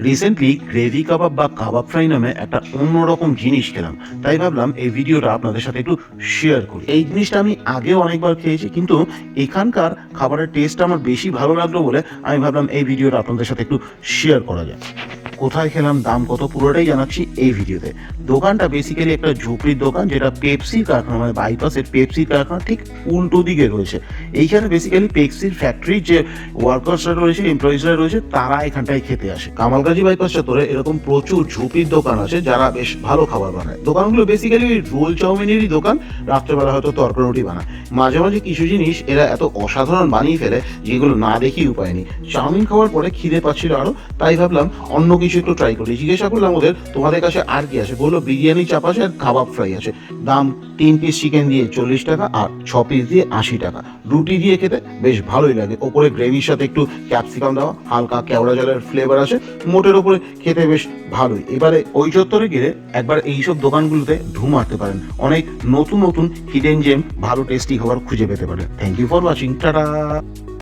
Recently gravy কাবাব বা কাবাব fry নামে একটা অন্যরকম জিনিস খেলাম, তাই ভাবলাম এই ভিডিওটা আপনাদের সাথে একটু শেয়ার করি। এই জিনিসটা আমি আগেও অনেকবার খেয়েছি, কিন্তু এখানকার খাবারের টেস্ট আমার বেশি ভালো লাগলো বলে আমি ভাবলাম এই ভিডিওটা আপনাদের সাথে একটু শেয়ার করা যায়। কোথায় খেলাম, দাম কত, পুরোটাই জানাচ্ছি এই ভিডিওতে। দোকানটা বেসিক্যালি একটা ঝুপড়ির দোকান, যেটা পেপসির কারখানা, মানে বাইপাসের পেপসির কারখানা ঠিক উল্টো দিকে রয়েছে। এইখানে বেসিক্যালি পেপসির ফ্যাক্টরির যে ওয়ার্কার্সরা রয়েছে, এমপ্লয়িজরা রয়েছে, তারা এখানটায় খেতে আসে। কামালগাজী বাইপাস চত্বরে এরকম প্রচুর ঝুপড়ির দোকান আছে যারা বেশ ভালো খাবার বানায়। দোকানগুলো বেসিক্যালি রোল চাউমিনেরই দোকান, রাত্রেবেলা হয়তো তরকারি রুটি বানায়। মাঝে মাঝে কিছু জিনিস এরা এত অসাধারণ বানিয়ে ফেলে যেগুলো না দেখি উপায় নেই। চাউমিন খাওয়ার পরে খিদে পাচ্ছিল আরও, তাই ভাবলাম অন্য কিছু একটু ট্রাই করি। জিজ্ঞাসা করলাম ওদের, তোমাদের কাছে আর কি আছে? বললো বিরিয়ানি চাপ আছে আর কাবাব ফ্রাই আছে। দাম 3 পিস চিকেন দিয়ে 40 টাকা আর 6 পিস দিয়ে 80 টাকা। রুটি দিয়ে খেতে বেশ ভালোই লাগে। ওপরে গ্রেভির সাথে একটু ক্যাপসিকাম দেওয়া, হালকা কেওড়া জলের ফ্লেভার আছে, মোটের ওপরে খেতে বেশ ভালোই। এবারে ওই চত্বরে গেলে একবার এইসব দোকানগুলোতে ঢু মারতে পারেন, অনেক নতুন নতুন হিডেন জেম ভালো টেস্টি খাবার খুঁজে পেতে পারেন। Thank you for watching, tata.